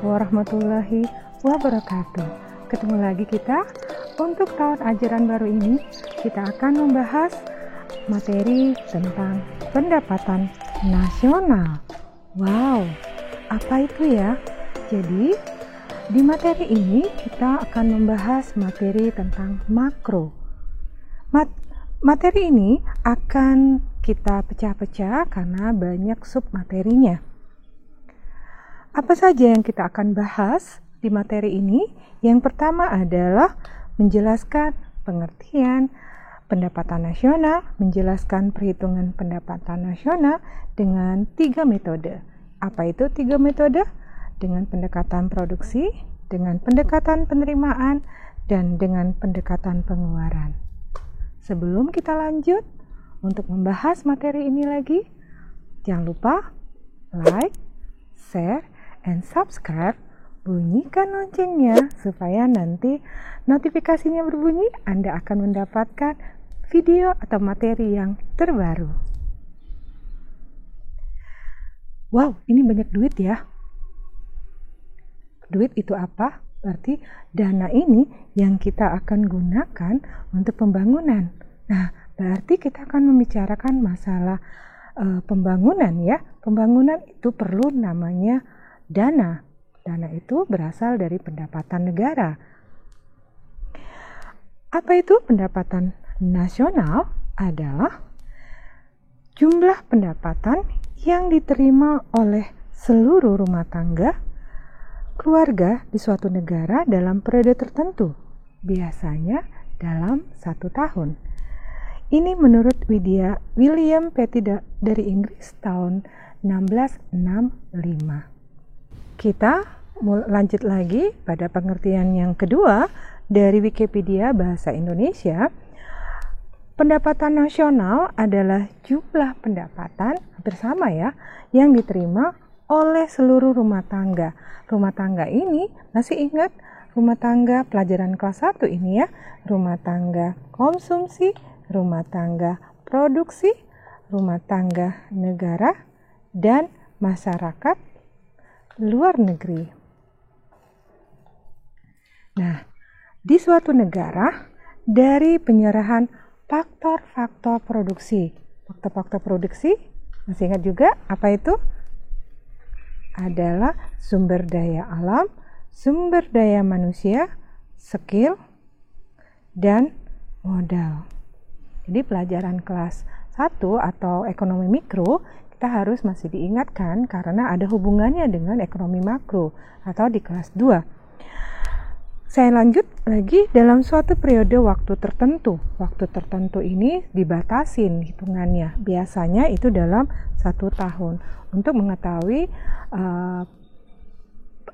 warahmatullahi wabarakatuh. Ketemu lagi kita untuk tahun ajaran baru ini. Kita akan membahas materi tentang pendapatan nasional. Wow, apa itu ya? Jadi, di materi ini kita akan membahas materi tentang makro. Materi ini akan kita pecah-pecah karena banyak submaterinya. Apa saja yang kita akan bahas di materi ini? Yang pertama adalah menjelaskan pengertian pendapatan nasional, menjelaskan perhitungan pendapatan nasional dengan 3 metode. Apa itu 3 metode? Dengan pendekatan produksi, dengan pendekatan penerimaan, dan dengan pendekatan pengeluaran. Sebelum kita lanjut untuk membahas materi ini lagi, jangan lupa like, share, and subscribe. Bunyikan loncengnya supaya nanti notifikasinya berbunyi, Anda akan mendapatkan video atau materi yang terbaru. Wow, ini banyak duit ya. Duit itu apa? Berarti dana ini yang kita akan gunakan untuk pembangunan. Nah, berarti kita akan membicarakan masalah pembangunan ya. Pembangunan itu perlu namanya dana. Dana itu berasal dari pendapatan negara. Apa itu pendapatan nasional? Adalah jumlah pendapatan yang diterima oleh seluruh rumah tangga keluarga di suatu negara dalam periode tertentu, biasanya dalam 1 tahun. Ini menurut William Petty dari Inggris tahun 1665. Kita lanjut lagi pada pengertian yang kedua dari Wikipedia Bahasa Indonesia. Pendapatan nasional adalah jumlah pendapatan bersama ya yang diterima oleh seluruh rumah tangga. Rumah tangga ini, masih ingat rumah tangga pelajaran kelas 1 ini ya? Rumah tangga konsumsi, rumah tangga produksi, rumah tangga negara, dan masyarakat luar negeri. Nah, di suatu negara, dari penyerahan faktor-faktor produksi. Faktor-faktor produksi, masih ingat juga apa itu? Adalah sumber daya alam, sumber daya manusia, skill, dan modal. Jadi pelajaran kelas 1 atau ekonomi mikro kita harus masih diingatkan karena ada hubungannya dengan ekonomi makro atau di kelas 2. Saya lanjut lagi dalam suatu periode waktu tertentu. Waktu tertentu ini dibatasin hitungannya. Biasanya itu dalam 1 tahun. Untuk mengetahui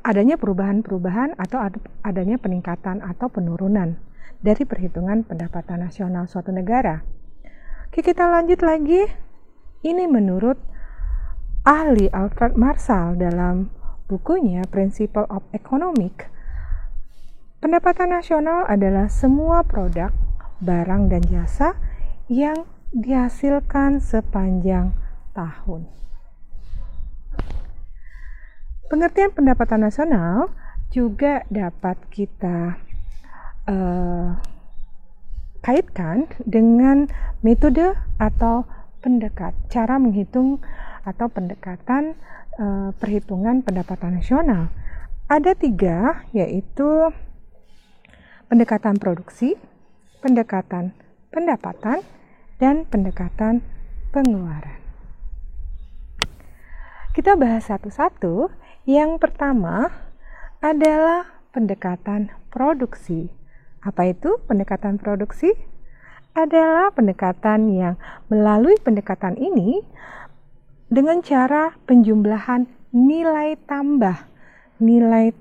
adanya perubahan-perubahan atau adanya peningkatan atau penurunan dari perhitungan pendapatan nasional suatu negara. Oke, kita lanjut lagi. Ini menurut ahli Alfred Marshall dalam bukunya Principle of Economics. Pendapatan nasional adalah semua produk, barang, dan jasa yang dihasilkan sepanjang tahun. Pengertian pendapatan nasional juga dapat kita kaitkan dengan metode atau cara menghitung atau pendekatan perhitungan pendapatan nasional. Ada 3, yaitu pendekatan produksi, pendekatan pendapatan, dan pendekatan pengeluaran. Kita bahas satu-satu. Yang pertama adalah pendekatan produksi. Apa itu pendekatan produksi? Adalah pendekatan yang melalui pendekatan ini dengan cara penjumlahan nilai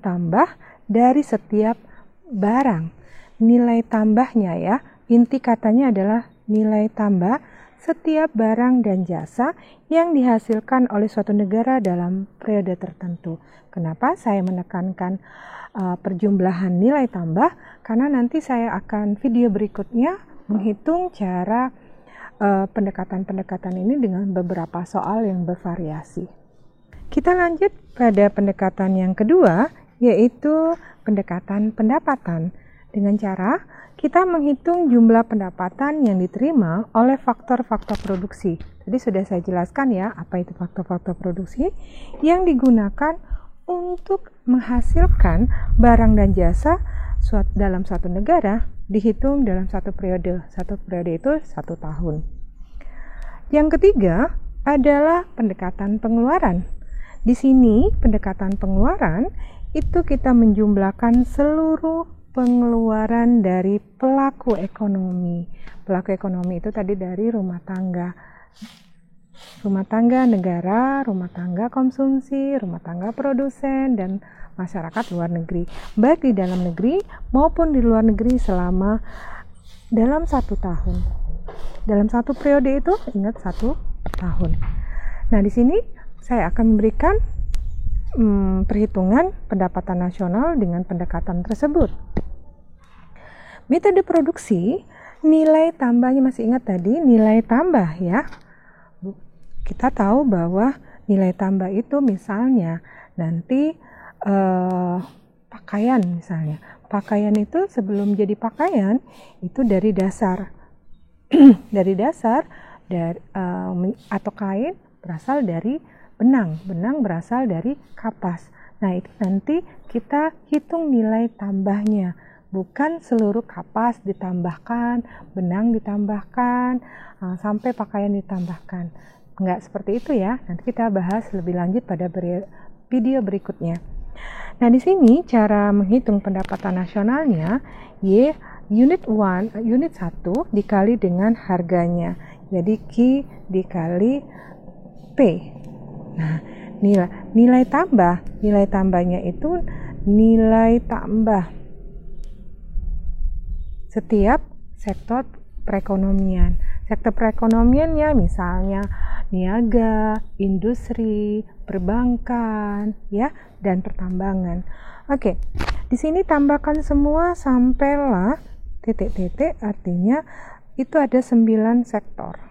tambah dari setiap barang. Nilai tambahnya ya, inti katanya adalah nilai tambah setiap barang dan jasa yang dihasilkan oleh suatu negara dalam periode tertentu. Kenapa saya menekankan perjumlahan nilai tambah? Karena nanti saya akan video berikutnya menghitung cara pendekatan-pendekatan ini dengan beberapa soal yang bervariasi. Kita lanjut pada pendekatan yang kedua, yaitu pendekatan pendapatan. Dengan cara kita menghitung jumlah pendapatan yang diterima oleh faktor-faktor produksi. Tadi sudah saya jelaskan ya, apa itu faktor-faktor produksi yang digunakan untuk menghasilkan barang dan jasa dalam suatu negara dihitung dalam satu periode. Satu periode itu 1 tahun. Yang ketiga adalah pendekatan pengeluaran. Di sini pendekatan pengeluaran itu kita menjumlahkan seluruh pengeluaran dari pelaku ekonomi. Pelaku ekonomi itu tadi dari rumah tangga negara, rumah tangga konsumsi, rumah tangga produsen, dan masyarakat luar negeri. Baik di dalam negeri maupun di luar negeri selama dalam 1 tahun. Dalam satu periode itu ingat 1 tahun. Nah, di sini saya akan memberikan perhitungan pendapatan nasional dengan pendekatan tersebut. Metode produksi, nilai tambahnya masih ingat tadi nilai tambah ya. Kita tahu bahwa nilai tambah itu misalnya nanti pakaian misalnya. Pakaian itu sebelum jadi pakaian itu dari dasar atau kain berasal dari benang berasal dari kapas. Nah, itu nanti kita hitung nilai tambahnya, bukan seluruh kapas ditambahkan, benang ditambahkan, sampai pakaian ditambahkan. Enggak seperti itu ya. Nanti kita bahas lebih lanjut pada video berikutnya. Nah, di sini cara menghitung pendapatan nasionalnya unit 1 dikali dengan harganya. Jadi Q dikali P. Nah, nilai tambahnya itu nilai tambah setiap sektor perekonomian. Sektor perekonomiannya misalnya niaga, industri, perbankan, ya, dan pertambangan. Oke, di sini tambahkan semua sampailah titik-titik, artinya itu ada 9 sektor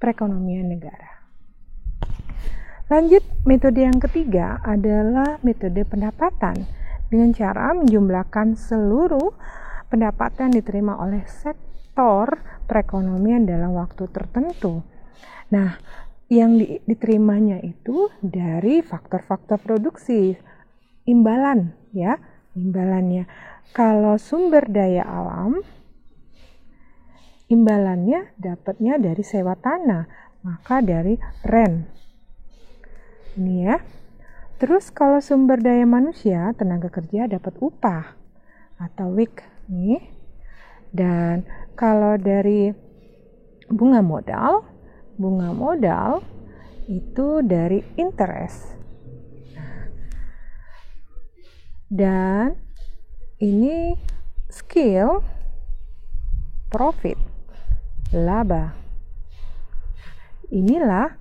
perekonomian negara. Lanjut, metode yang ketiga adalah metode pendapatan dengan cara menjumlahkan seluruh pendapatan diterima oleh sektor perekonomian dalam waktu tertentu. Nah, yang diterimanya itu dari faktor-faktor produksi, imbalan ya, imbalannya. Kalau sumber daya alam, imbalannya dapatnya dari sewa tanah, maka dari rent. Ini ya. Terus kalau sumber daya manusia, tenaga kerja dapat upah atau WIK nih. Dan kalau dari bunga modal itu dari interest. Dan ini skill, profit, laba. Inilah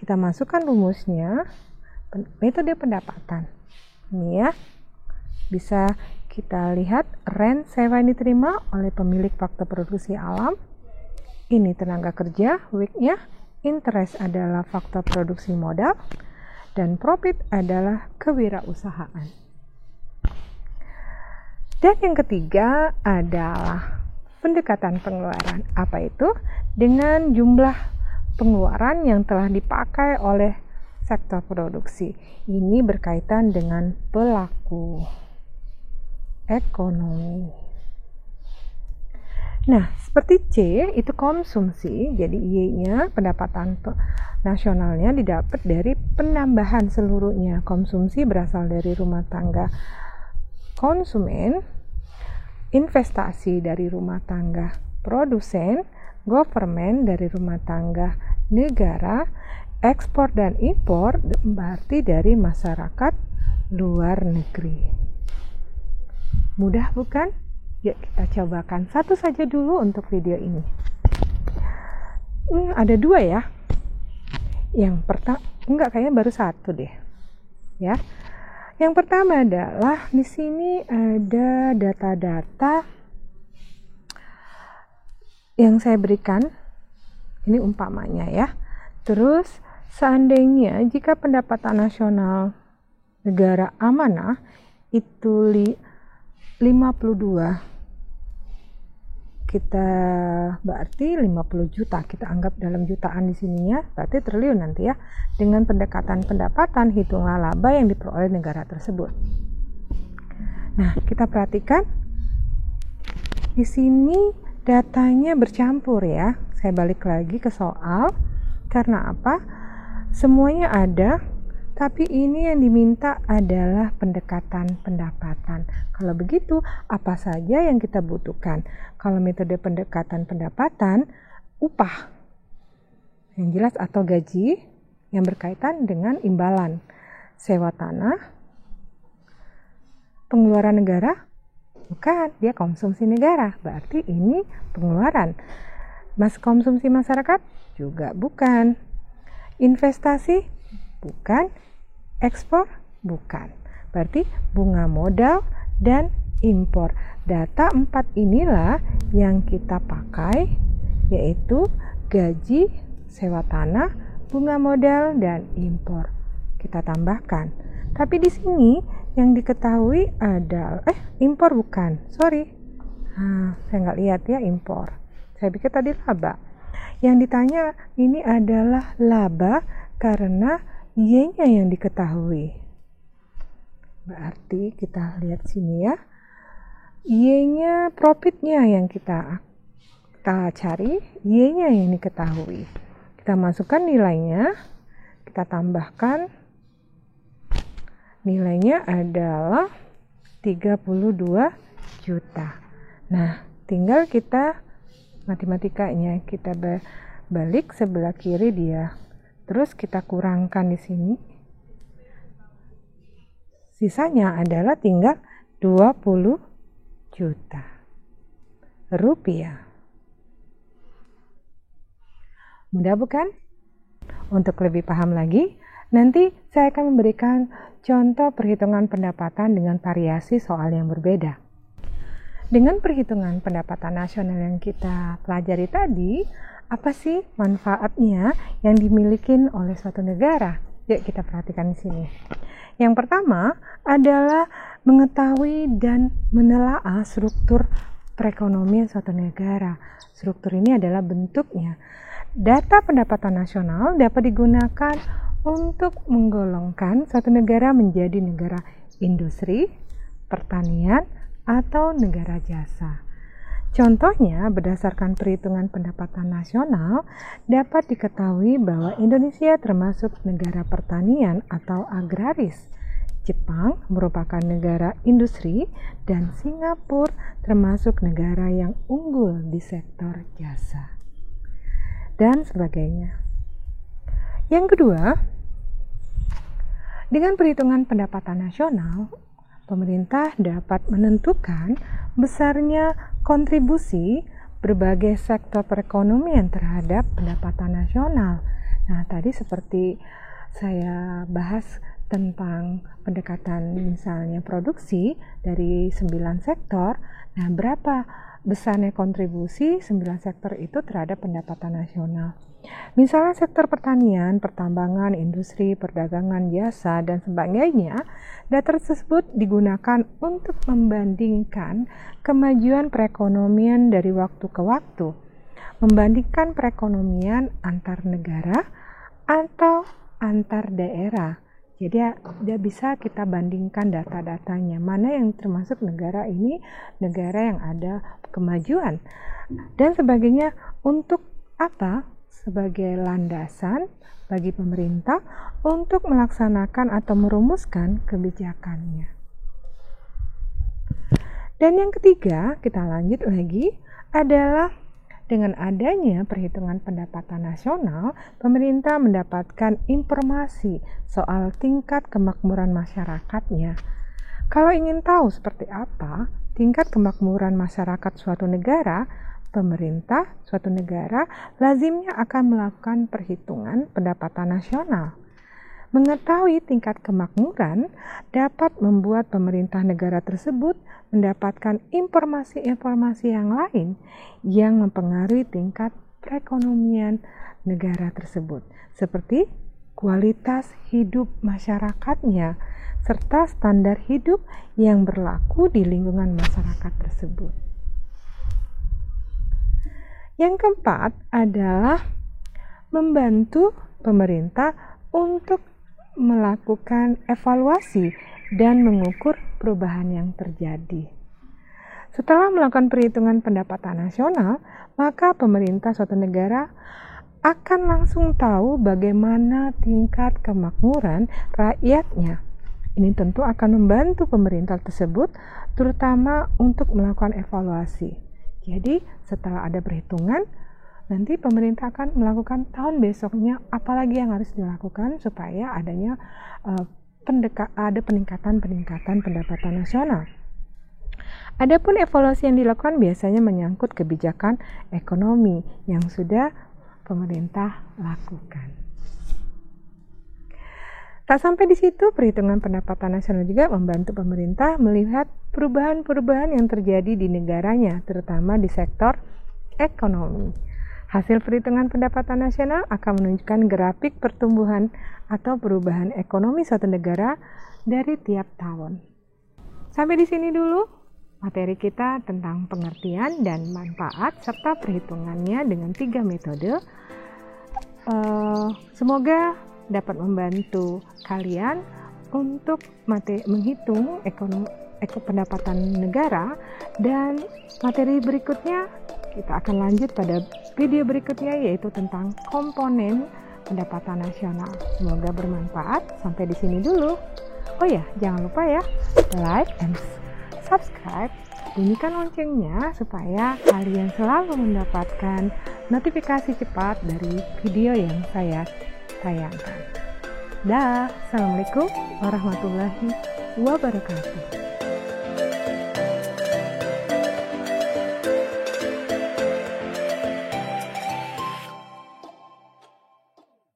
kita masukkan rumusnya, metode pendapatan. Ini ya, bisa kita lihat rent sewa yang diterima oleh pemilik faktor produksi alam. Ini tenaga kerja, WIK-nya. Interest adalah faktor produksi modal. Dan profit adalah kewirausahaan. Dan yang ketiga adalah pendekatan pengeluaran. Apa itu? Dengan jumlah pengeluaran yang telah dipakai oleh sektor produksi. Ini berkaitan dengan pelaku ekonomi. Nah, seperti C itu konsumsi, jadi Y-nya pendapatan nasionalnya didapat dari penambahan seluruhnya. Konsumsi berasal dari rumah tangga konsumen, investasi dari rumah tangga produsen, government dari rumah tangga negara, ekspor dan impor berarti dari masyarakat luar negeri. Mudah bukan? Yuk kita cobakan satu saja dulu untuk video ini. Ada 2 ya. Yang pertama, kayaknya baru 1 deh. Ya. Yang pertama adalah di sini ada data-data yang saya berikan Ini umpamanya ya. Terus seandainya jika pendapatan nasional negara amanah itu 52, kita berarti 50 juta, kita anggap dalam jutaan di sininya, berarti triliun nanti ya. Dengan pendekatan pendapatan, hitunglah laba yang diperoleh negara tersebut. Nah, kita perhatikan di sini datanya bercampur ya. Saya balik lagi ke soal. Karena apa? Semuanya ada, tapi ini yang diminta adalah pendekatan pendapatan. Kalau begitu, apa saja yang kita butuhkan? Kalau metode pendekatan pendapatan, upah yang jelas atau gaji yang berkaitan dengan imbalan, sewa tanah, pengeluaran negara, bukan, dia konsumsi negara, berarti ini pengeluaran. Konsumsi masyarakat juga bukan. Investasi bukan. Ekspor bukan. Berarti bunga modal dan impor. Data 4 inilah yang kita pakai, yaitu gaji, sewa tanah, bunga modal, dan impor. Kita tambahkan. Tapi di sini yang diketahui adalah impor bukan. Sorry. Saya nggak lihat ya impor. Saya pikir tadi laba. Yang ditanya ini adalah laba karena Y-nya yang diketahui. Berarti kita lihat sini ya. Y-nya profitnya yang kita cari, Y-nya yang diketahui. Kita masukkan nilainya, kita tambahkan. Nilainya adalah 32 juta. Nah, tinggal kita matematikanya kita balik sebelah kiri dia. Terus kita kurangkan di sini. Sisanya adalah tinggal 20 juta rupiah. Mudah bukan? Untuk lebih paham lagi, nanti saya akan memberikan contoh perhitungan pendapatan dengan variasi soal yang berbeda. Dengan perhitungan pendapatan nasional yang kita pelajari tadi, apa sih manfaatnya yang dimiliki oleh suatu negara? Yuk kita perhatikan di sini. Yang pertama adalah mengetahui dan menelaah struktur perekonomian suatu negara. Struktur ini adalah bentuknya. Data pendapatan nasional dapat digunakan untuk menggolongkan suatu negara menjadi negara industri, pertanian, atau negara jasa. Contohnya, berdasarkan perhitungan pendapatan nasional, dapat diketahui bahwa Indonesia termasuk negara pertanian atau agraris. Jepang merupakan negara industri dan Singapura termasuk negara yang unggul di sektor jasa. Dan sebagainya. Yang kedua, dengan perhitungan pendapatan nasional, pemerintah dapat menentukan besarnya kontribusi berbagai sektor perekonomian terhadap pendapatan nasional. Nah, tadi seperti saya bahas tentang pendekatan misalnya produksi dari 9 sektor. Nah, berapa besarnya kontribusi 9 sektor itu terhadap pendapatan nasional? Misalnya sektor pertanian, pertambangan, industri, perdagangan, jasa, dan sebagainya, data tersebut digunakan untuk membandingkan kemajuan perekonomian dari waktu ke waktu, membandingkan perekonomian antar negara atau antar daerah. Jadi dia bisa kita bandingkan data-datanya, mana yang termasuk negara ini, negara yang ada kemajuan, dan sebagainya. Untuk apa? Sebagai landasan bagi pemerintah untuk melaksanakan atau merumuskan kebijakannya. Dan yang ketiga, kita lanjut lagi, adalah dengan adanya perhitungan pendapatan nasional, pemerintah mendapatkan informasi soal tingkat kemakmuran masyarakatnya. Kalau ingin tahu seperti apa tingkat kemakmuran masyarakat suatu negara, pemerintah suatu negara lazimnya akan melakukan perhitungan pendapatan nasional. Mengetahui tingkat kemakmuran dapat membuat pemerintah negara tersebut mendapatkan informasi-informasi yang lain yang mempengaruhi tingkat perekonomian negara tersebut, seperti kualitas hidup masyarakatnya, serta standar hidup yang berlaku di lingkungan masyarakat tersebut. Yang keempat adalah membantu pemerintah untuk melakukan evaluasi dan mengukur perubahan yang terjadi. Setelah melakukan perhitungan pendapatan nasional, maka pemerintah suatu negara akan langsung tahu bagaimana tingkat kemakmuran rakyatnya. Ini tentu akan membantu pemerintah tersebut, terutama untuk melakukan evaluasi. Jadi, setelah ada perhitungan, nanti pemerintah akan melakukan tahun besoknya apalagi yang harus dilakukan supaya adanya ada peningkatan pendapatan nasional. Adapun evaluasi yang dilakukan biasanya menyangkut kebijakan ekonomi yang sudah pemerintah lakukan. Tak sampai di situ, perhitungan pendapatan nasional juga membantu pemerintah melihat perubahan-perubahan yang terjadi di negaranya, terutama di sektor ekonomi. Hasil perhitungan pendapatan nasional akan menunjukkan grafik pertumbuhan atau perubahan ekonomi suatu negara dari tiap tahun. Sampai di sini dulu materi kita tentang pengertian dan manfaat serta perhitungannya dengan 3 metode. Semoga dapat membantu kalian untuk menghitung pendapatan negara, dan materi berikutnya kita akan lanjut pada video berikutnya, yaitu tentang komponen pendapatan nasional. Semoga bermanfaat. Sampai di sini dulu. Oh ya, jangan lupa ya, like and subscribe, bunyikan loncengnya supaya kalian selalu mendapatkan notifikasi cepat dari video yang saya tayangkan. Assalamualaikum warahmatullahi wabarakatuh.